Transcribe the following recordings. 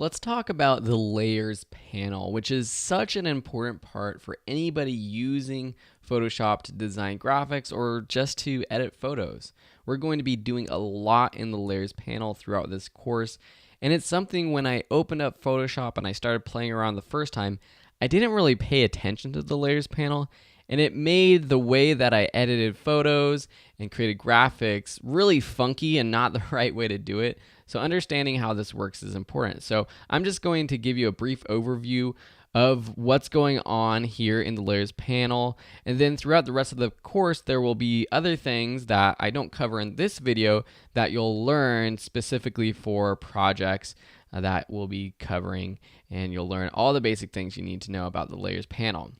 Let's talk about the layers panel, which is such an important part for anybody using Photoshop to design graphics or just to edit photos. We're going to be doing a lot in the layers panel throughout this course, and it's something when I opened up Photoshop and I started playing around the first time, I didn't really pay attention to the layers panel, and it made the way that I edited photos and created graphics really funky and not the right way to do it. So understanding how this works is important. So I'm just going to give you a brief overview of what's going on here in the layers panel. And then throughout the rest of the course, there will be other things that I don't cover in this video that you'll learn specifically for projects that we'll be covering. And you'll learn all the basic things you need to know about the layers panel.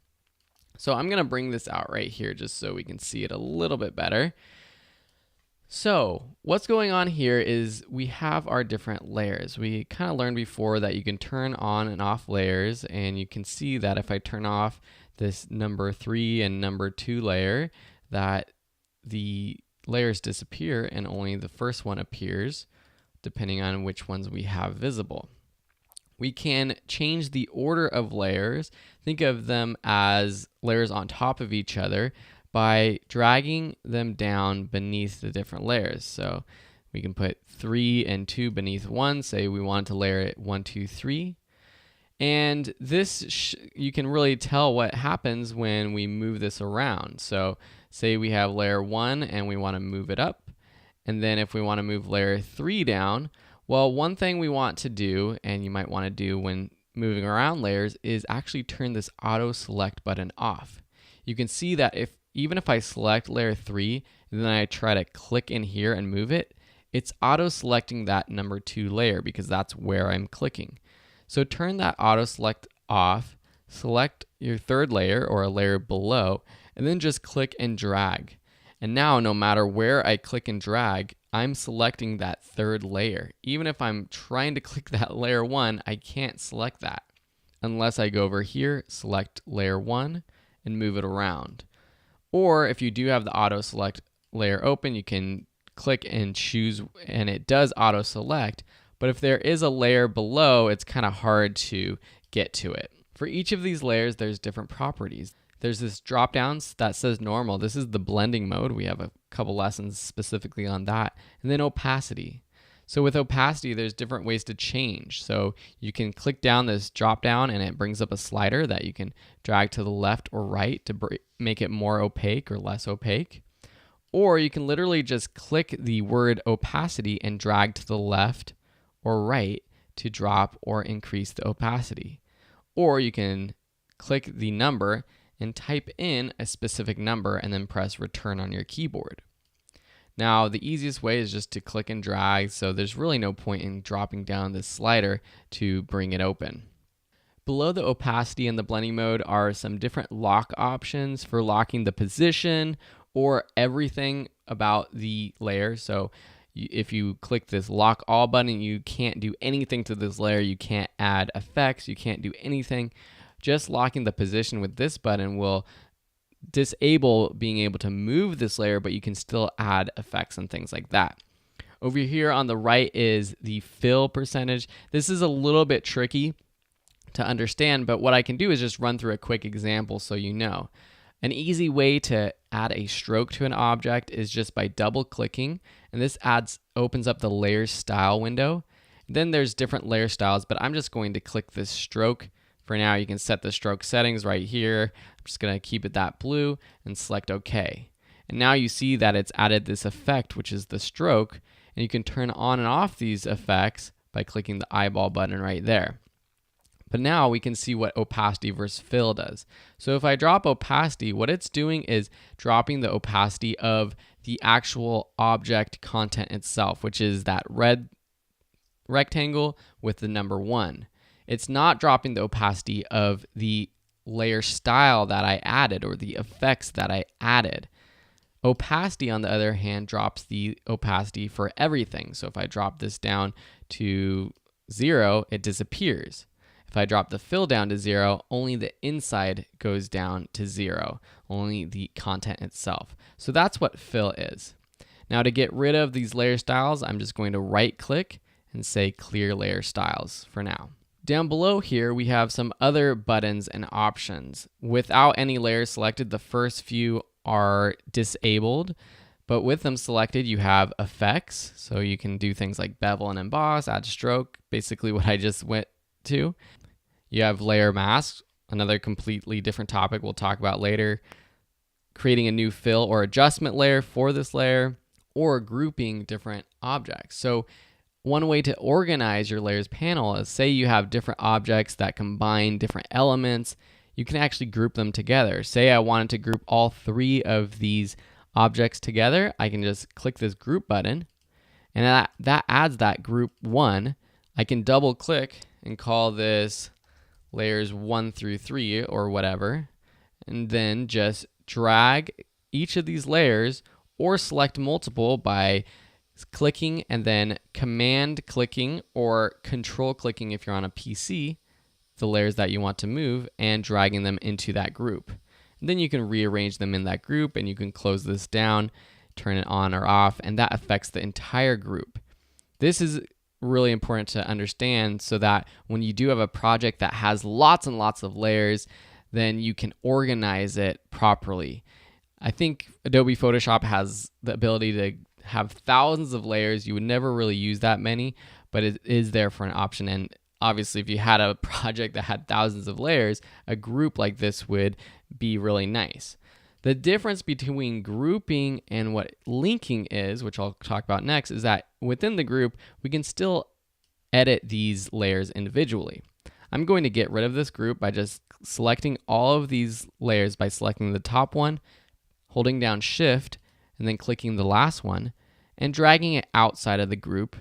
So I'm going to bring this out right here just so we can see it a little bit better. So what's going on here is we have our different layers. We kind of learned before that you can turn on and off layers, and you can see that if I turn off this number 3 and number 2 layer, that the layers disappear and only the first one appears, depending on which ones we have visible. We can change the order of layers. Think of them as layers on top of each other by dragging them down beneath the different layers. So we can put 3 and 2 beneath 1. Say we want to layer it 1, 2, 3. And this, you can really tell what happens when we move this around. So say we have layer 1 and we want to move it up. And then if we want to move layer 3 down, well, one thing we want to do, and you might want to do when moving around layers, is actually turn this auto select button off. You can see that even if I select layer 3 and then I try to click in here and move it, it's auto selecting that number 2 layer because that's where I'm clicking. So turn that auto select off, select your third layer or a layer below, and then just click and drag. And now no matter where I click and drag, I'm selecting that third layer. Even if I'm trying to click that layer 1, I can't select that unless I go over here, select layer 1 and move it around. Or if you do have the auto select layer open, you can click and choose and it does auto select. But if there is a layer below, it's kind of hard to get to it. For each of these layers, there's different properties. There's this drop down that says normal. This is the blending mode. We have a couple lessons specifically on that. And then opacity. So with opacity, there's different ways to change. So you can click down this drop down and it brings up a slider that you can drag to the left or right to make it more opaque or less opaque. Or you can literally just click the word opacity and drag to the left or right to drop or increase the opacity. Or you can click the number and type in a specific number and then press return on your keyboard. Now, the easiest way is just to click and drag, so there's really no point in dropping down this slider to bring it open. Below the opacity and the blending mode are some different lock options for locking the position or everything about the layer. So if you click this lock all button, you can't do anything to this layer. You can't add effects. You can't do anything. Just locking the position with this button will disable being able to move this layer, but you can still add effects and things like that. Over here on the right is the fill percentage. This is a little bit tricky to understand, but what I can do is just run through a quick example so you know. An easy way to add a stroke to an object is just by double clicking, and this opens up the layer style window. Then there's different layer styles, but I'm just going to click this stroke. For now, you can set the stroke settings right here. I'm just going to keep it that blue and select OK. And now you see that it's added this effect, which is the stroke, and you can turn on and off these effects by clicking the eyeball button right there. But now we can see what opacity versus fill does. So if I drop opacity, what it's doing is dropping the opacity of the actual object content itself, which is that red rectangle with the number 1. It's not dropping the opacity of the layer style that I added or the effects that I added. Opacity, on the other hand, drops the opacity for everything. So if I drop this down to 0, it disappears. If I drop the fill down to 0, only the inside goes down to 0, only the content itself. So that's what fill is. Now to get rid of these layer styles, I'm just going to right click and say clear layer styles for now. Down below here, we have some other buttons and options. Without any layers selected, the first few are disabled, but with them selected, you have effects. So you can do things like bevel and emboss, add stroke, basically what I just went to. You have layer masks, another completely different topic we'll talk about later. Creating a new fill or adjustment layer for this layer, or grouping different objects. So one way to organize your layers panel is, say you have different objects that combine different elements, you can actually group them together. Say I wanted to group all 3 of these objects together, I can just click this group button, and that adds that group 1. I can double click and call this layers 1 through 3 or whatever, and then just drag each of these layers or select multiple by clicking and then command clicking or control clicking if you're on a PC, the layers that you want to move, and dragging them into that group. And then you can rearrange them in that group, and you can close this down, turn it on or off, and that affects the entire group. This is really important to understand so that when you do have a project that has lots and lots of layers, then you can organize it properly. I think Adobe Photoshop has the ability to have thousands of layers. You would never really use that many, but it is there for an option. And obviously, if you had a project that had thousands of layers, a group like this would be really nice. The difference between grouping and what linking is, which I'll talk about next, is that within the group, we can still edit these layers individually. I'm going to get rid of this group by just selecting all of these layers by selecting the top one, holding down Shift, and then clicking the last one, and dragging it outside of the group.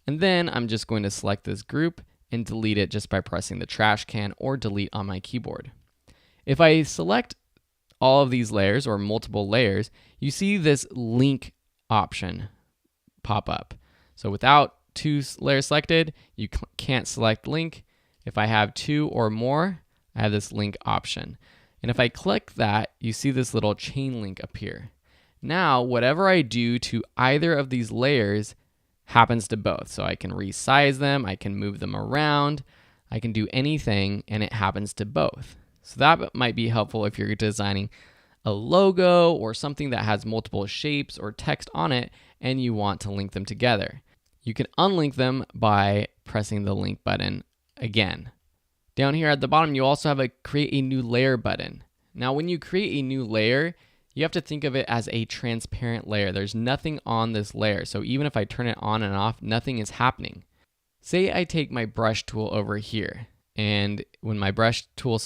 And then I'm just going to select this group and delete it just by pressing the trash can or delete on my keyboard. If I select all of these layers or multiple layers, you see this link option pop up. So without 2 layers selected, you can't select link. If I have 2 or more, I have this link option. And if I click that, you see this little chain link appear. Now, whatever I do to either of these layers happens to both. So I can resize them, I can move them around, I can do anything, and it happens to both. So that might be helpful if you're designing a logo or something that has multiple shapes or text on it and you want to link them together. You can unlink them by pressing the link button again. Down here at the bottom, you also have a create a new layer button. Now, when you create a new layer, you have to think of it as a transparent layer. There's nothing on this layer. So even if I turn it on and off, nothing is happening. Say I take my brush tool over here, and when my brush tool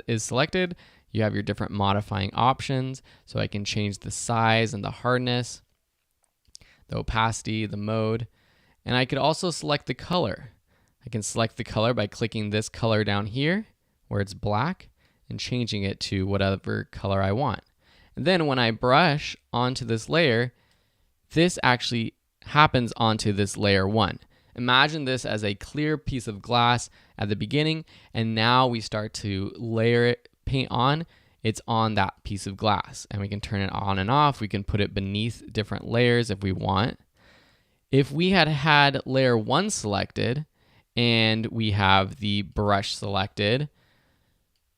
is selected, you have your different modifying options. So I can change the size and the hardness, the opacity, the mode, and I could also select the color. I can select the color by clicking this color down here where it's black and changing it to whatever color I want. And then when I brush onto this layer, this actually happens onto this layer 1. Imagine this as a clear piece of glass at the beginning, and now we start to layer it, paint on, it's on that piece of glass. And we can turn it on and off. We can put it beneath different layers if we want. If we had layer 1 selected, and we have the brush selected,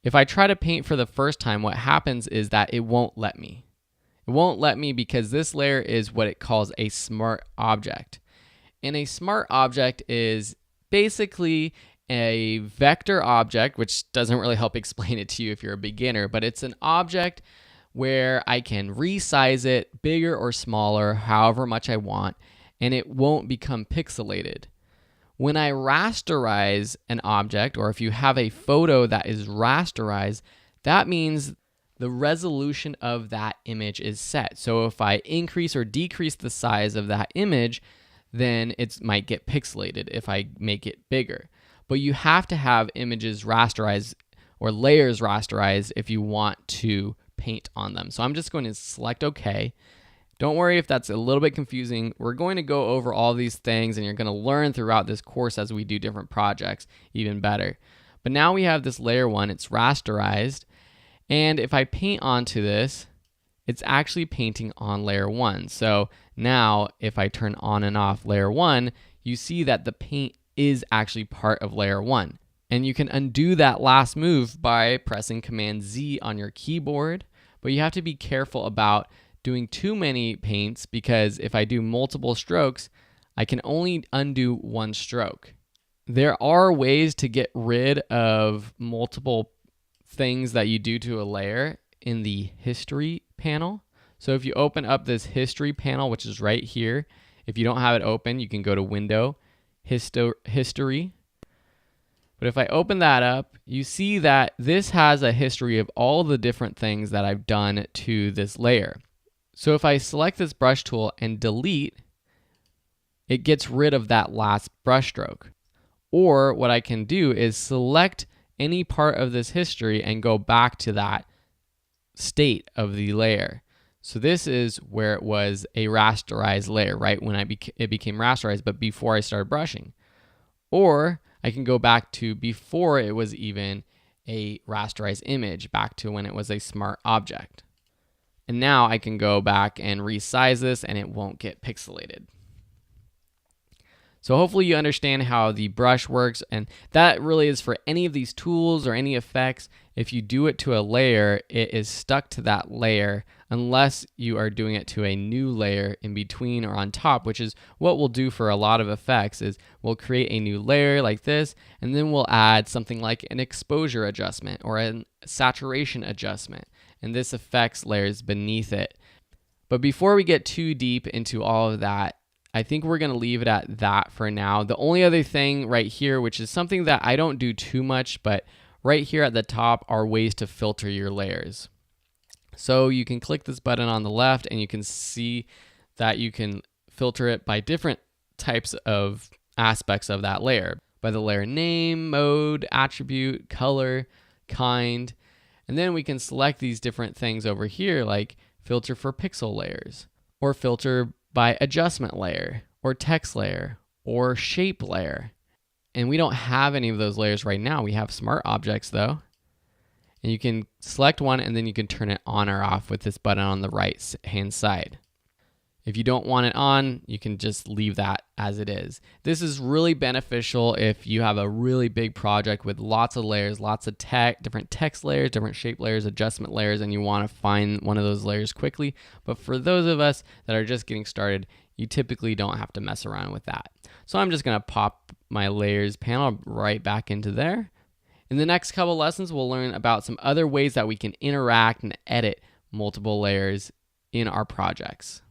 if I try to paint for the first time, what happens is that it won't let me. It won't let me because this layer is what it calls a smart object. And a smart object is basically a vector object, which doesn't really help explain it to you if you're a beginner, but it's an object where I can resize it bigger or smaller, however much I want, and it won't become pixelated. When I rasterize an object, or if you have a photo that is rasterized, that means the resolution of that image is set. So if I increase or decrease the size of that image, then it might get pixelated if I make it bigger. But you have to have images rasterized or layers rasterized if you want to paint on them. So I'm just going to select OK. Don't worry if that's a little bit confusing. We're going to go over all these things and you're going to learn throughout this course as we do different projects even better. But now we have this layer 1, it's rasterized. And if I paint onto this, it's actually painting on layer 1. So now if I turn on and off layer 1, you see that the paint is actually part of layer 1. And you can undo that last move by pressing Command Z on your keyboard, but you have to be careful about doing too many paints, because if I do multiple strokes, I can only undo one stroke. There are ways to get rid of multiple things that you do to a layer in the history panel. So if you open up this history panel, which is right here, if you don't have it open, you can go to Window, History. But if I open that up, you see that this has a history of all the different things that I've done to this layer. So if I select this brush tool and delete, it gets rid of that last brush stroke. Or what I can do is select any part of this history and go back to that state of the layer. So this is where it was a rasterized layer, right when it became rasterized, but before I started brushing. Or I can go back to before it was even a rasterized image, back to when it was a smart object. And now I can go back and resize this and it won't get pixelated. So hopefully you understand how the brush works, and that really is for any of these tools or any effects. If you do it to a layer, it is stuck to that layer unless you are doing it to a new layer in between or on top, which is what we'll do for a lot of effects. Is we'll create a new layer like this, and then we'll add something like an exposure adjustment or a saturation adjustment, and this affects layers beneath it. But before we get too deep into all of that, I think we're going to leave it at that for now. The only other thing right here, which is something that I don't do too much, but right here at the top are ways to filter your layers. So you can click this button on the left and you can see that you can filter it by different types of aspects of that layer, by the layer name, mode, attribute, color, kind. And then we can select these different things over here, like filter for pixel layers, or filter by adjustment layer, or text layer, or shape layer. And we don't have any of those layers right now. We have smart objects though. And you can select one and then you can turn it on or off with this button on the right hand side. If you don't want it on, you can just leave that as it is. This is really beneficial if you have a really big project with lots of layers, lots of different text layers, different shape layers, adjustment layers, and you want to find one of those layers quickly. But for those of us that are just getting started, you typically don't have to mess around with that. So I'm just going to pop my layers panel right back into there. In the next couple lessons, we'll learn about some other ways that we can interact and edit multiple layers in our projects.